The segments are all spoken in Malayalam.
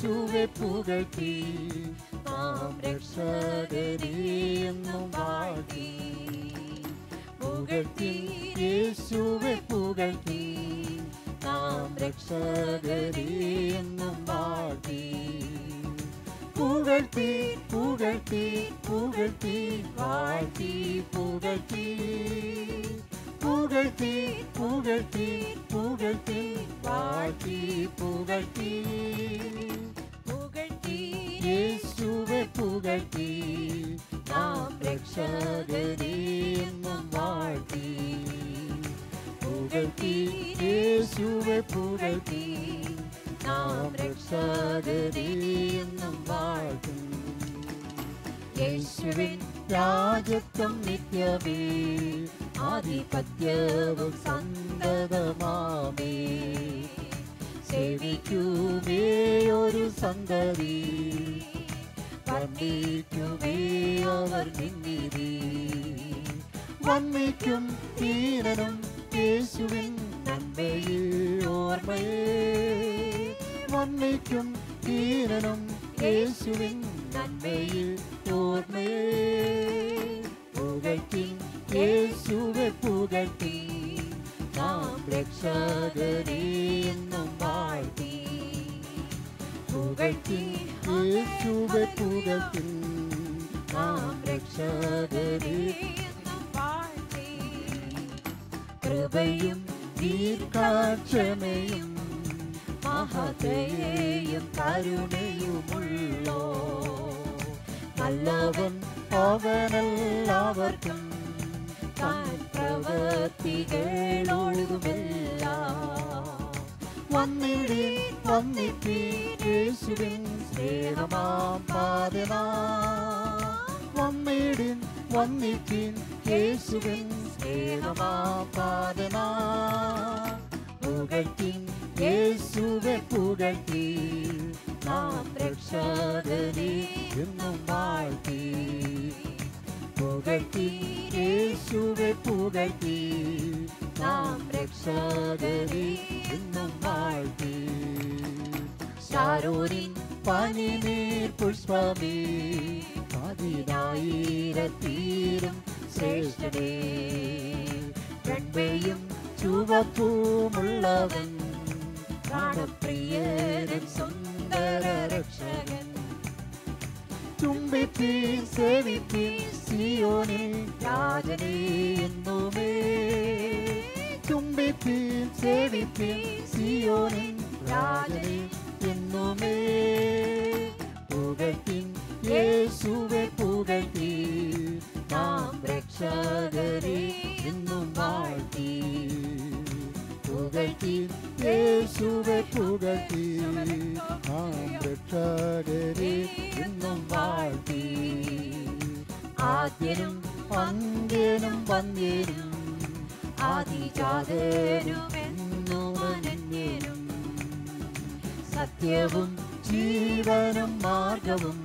യേശുവെ പുകഴ്ത്തി നാം രക്ഷകരെയെന്നും വാഴ്ത്തി. പുകഴ്ത്തി യേശുവെ പുകഴ്ത്തി നാം രക്ഷകരെയെന്നും വാഴ്ത്തി. പുകഴ്ത്തി പുകഴ്ത്തി പുകഴ്ത്തി വാഴ്ത്തി പുകഴ്ത്തി. പുകഴ്ത്തി പുകഴ്ത്തി പുകഴ്ത്തി വാഴ്ത്തി പുകഴ്ത്തി. പുകഴ്ത്തി യേശുവെ പുകഴ്ത്തി നാം രക്ഷകരെയെന്നും വാഴ്ത്തി. പുകഴ്ത്തി യേശുവെ പുകഴ്ത്തി നാം രക്ഷകരെയെന്നും വാഴ്ത്തി. യേശുവിൻ രാജത്വം നിത്യമേ, ആധിപത്യവും സന്തതമാമേ. സേവിക്കുമേ ഒരു സന്തതി, വർണ്ണിക്കുമേ അവർ നിന്നിധി. വന്ദിക്കും ദീനനും യേശുവിൻ നന്മയെ ഓർമ്മയെ. വന്ദിക്കും ദീനനും യേശുവിൻ നന്മയെ ഓർമ്മയെ. പുകഴ്ത്തി യേശുവെ പുകഴ്ത്തി നാം രക്ഷകരെയെന്നും വാഴ്ത്തി. പുകഴ്ത്തി യേശുവെ പുകഴ്ത്തി നാം രക്ഷകരെയെന്നും വാഴ്ത്തി. കൃപയും ദീർഘക്ഷമയും മഹദയയും കരുണയുമുള്ളോ നല്ലവൻ അവനെല്ലാവർക്കും പ്രവൃത്തികളോടുമെല്ലാം. വന്നിടീൻ വന്നിപ്പീൻ യേശുവിൻ സ്നേഹമാം പാദനാ. വന്നിടീൻ വന്നിപ്പീൻ യേശുവിൻ സ്നേഹമാം പാദനാ. പുകഴ്ത്തി യേശുവെ പുകഴ്ത്തി നാം രക്ഷകരെയെന്നും വാഴ്ത്തി. പുകഴ്ത്തി യേശുവെ പുകഴ്ത്തി നാം രക്ഷകരെയെന്നും വാഴ്ത്തി. ശാരോനിൻ പനിനീർ പുഷ്പമേ, 10,000 ശ്രേഷ്ഠനേ. വെണ്മയും ചുവപ്പുമുള്ളവൻ, പ്രാണപ്രിയനും സുന്ദര രക്ഷകൻ. ചുംബിപ്പീൻ സേവിപ്പീൻ സിയോനിൽ രാജനെ എന്നുമേ. ചുംബിപ്പീൻ സേവിപ്പീൻ സിയോനിൽ രാജനെ എന്നുമേ. പുകഴ്ത്തി യേശുവെ പുകഴ്ത്തി നാം രക്ഷകരെയെന്നും വാഴ്ത്തി. പുകഴ്ത്തി യേശുവെ പുകഴ്ത്തി നാം രക്ഷകരെയെന്നും വാഴ്ത്തി. ആദ്യനും അന്ത്യനും വന്ദ്യനും ആദിജാതനും എന്നും അനന്യനും. സത്യവും ജീവനും മാർഗവും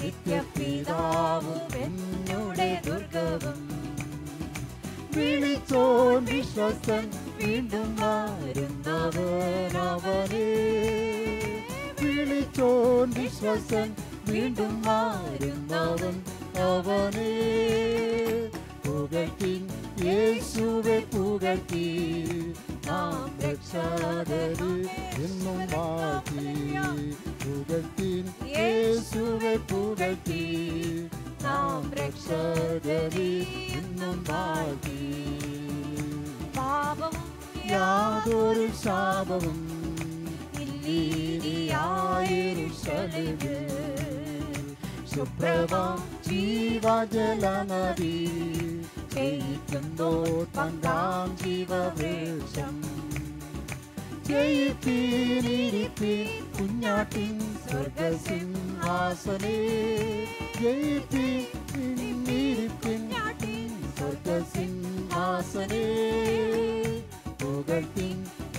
നിത്യപിതാവും എന്നുടെ ദുർഗവും. വിളിച്ചോൻ വിശ്വസ്തൻ വീണ്ടും വരുന്നവനവനെ. വിളിച്ചോൻ വിശ്വസ്തൻ വീണ്ടും വരുന്നവൻ അവനെ. പുകഴ്ത്തി യേശുവെ പുകഴ്ത്തി നാം രക്ഷകരെയെന്നും വാഴ്ത്തി. പുകഴ്ത്തി യേശുവെ പുകഴ്ത്തി നാം രക്ഷകരെയെന്നും വാഴ്ത്തി. പാപവും യാതൊരു ശാപവും യെരൂശലേമിൽ. ശുഭ്രമാം ജീവജലനദി ജയിക്കുന്നോ പങ്കാം ജീവവൃക്ഷം. ജയിപ്പീനിരിപ്പീൻ കുഞ്ഞാട്ടിൻ സ്വർഗസിംഹാസനേ. ജയിപ്പീനിരിപ്പീൻ സ്വർഗസിംഹാസനേ. പുകഴ്ത്തി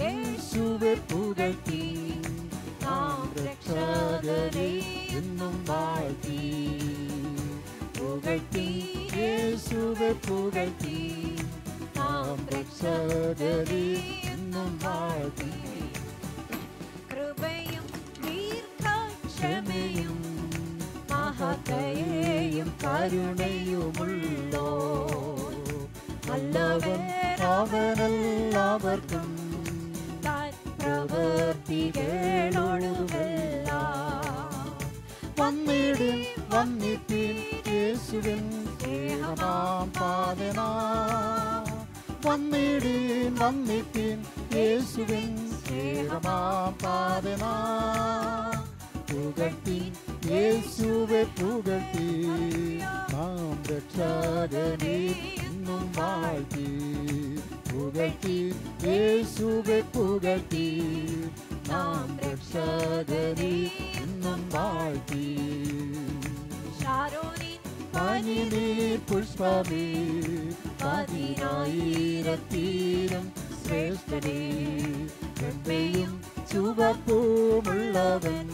യേശുവെ പുകഴ്ത്തി നാം രക്ഷകരെയെന്നും വാഴ്ത്തി. പുകഴ്ത്തി യേശുവെ പുകഴ്ത്തി നാം രക്ഷകരെയെന്നും വാഴ്ത്തി. കൃപയും ദീർഘ കരുണയുമുള്ളോ. നല്ലവൻ അവനെല്ലാവർക്കും പ്രവൃത്തികളൊഴുകെല്ലാം. വന്നിടും വന്നിപ്പിൻ യേശുവിൻ സ്നേഹമാം പാതനാ. വന്നിടും വന്നിപ്പിൻ യേശുവിൻ സ്നേഹമാം പാതനാ. പുകഴ്ത്തി യേശുവെ പുകഴ്ത്തി നാം രക്ഷകനെ ഇന്നും വാഴ്ത്തി. പുകഴ്ത്തി യേശുവെ പുകഴ്ത്തി നാം രക്ഷകനെ ഇന്നും വാഴ്ത്തി. പനിനീർ പുഷ്പമേ പതിനായിരത്തിലും ശ്രേഷ്ഠനേ. വെണ്മയും ചുവപ്പുമുള്ളവൻ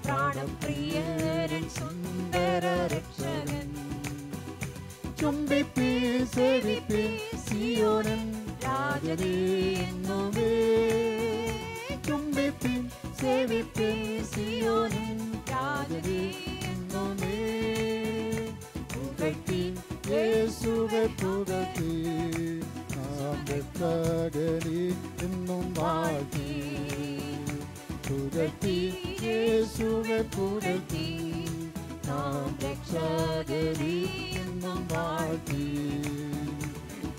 പ്രാണപ്രിയരൻ സുന്ദര രക്ഷകൻ. ചുംബിപ്പിൻ സേവിപ്പിൻ സിയോനിൻ രാജനേ എന്നുമേ. ചുംബിപ്പിൻ സേവിപ്പിൻ സിയോനിൻ രാജനേ എന്നുമേ. പുകഴ്ത്തി യേശുവെ പുകഴ്ത്തി നാം രക്ഷകനെ എന്നും വാഴ്ത്തി. പുകഴ്ത്തി യേശുവെ പുകഴ്ത്തി നാം രക്ഷകനെ എന്നും വാഴ്ത്തി.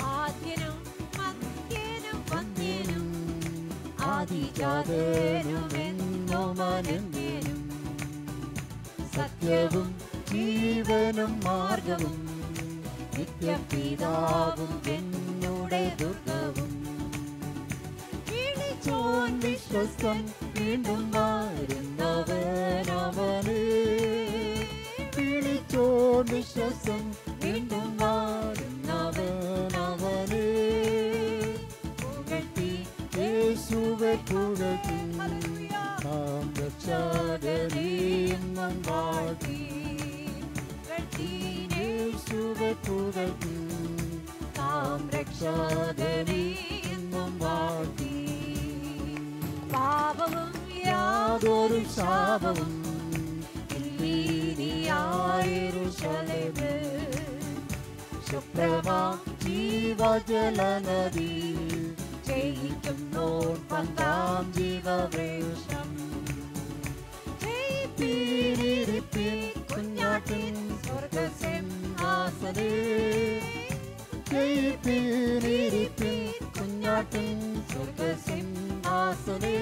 ആദ്യനും മധ്യനും വന്ദ്യനും ആദിജാതനുമെന്നും അനന്യനും. സത്യവും ജീവനും മാർഗവും നിത്യപിതാവും എന്നുടെ ദുർഗവും. വിളിച്ചോൻ വിശ്വസ്തൻ വീണ്ടും വരുന്നവനവനേ. വിളിച്ചോൻ വിശ്വസ്തൻ വീണ്ടും വരുന്നവനവനേ. പുകഴ്ത്തി യേശുവെ പുകഴ്ത്തി നാം രക്ഷകനെ എന്നും വാഴ്ത്തി. യേശുവെ പുകഴ്ത്തി നാം രക്ഷകനെ എന്നും വാഴ്ത്തി. പാപവും യാതൊരു ശാപവും യെരൂശലേമേ. ശുഭ്രമാ ജീവജലനദി ജയിക്കുന്നോൻ പന്താം ജീവവൃക്ഷം. ജയിപ്പിൻ കുഞ്ഞാട്ടിൻ സ്വർഗസിംഹാസനേ. ജയിപ്പിൻ കുഞ്ഞാട്ടിൻ സ്വർഗസിംഹാസനേ.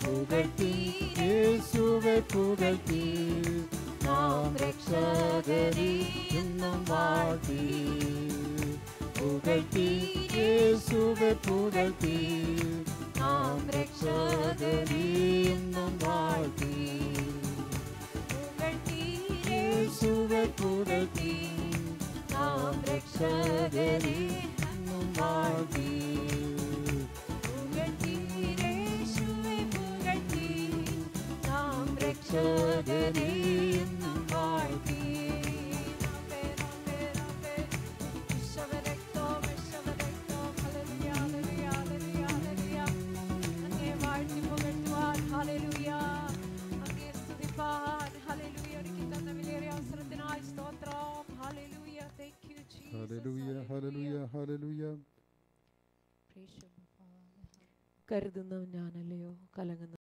പുകഴ്ത്തി യേശുവെ പുകഴ്ത്തി നാം രക്ഷകനെ എന്നും വാഴ്ത്തി. പുകഴ്ത്തി യേശുവെ പുകഴ്ത്തി നാം രക്ഷകനെ എന്നും വാഴ്ത്തി. യേശുവെ പുകഴ്ത്തി നാം രക്ഷകനെ എന്നും വാഴ്ത്തി. രക്ഷകനെ എന്നും വാഴ്ത്തി. കരുതുന്നവൻ ഞാനല്ലയോ, കലങ്ങുന്ന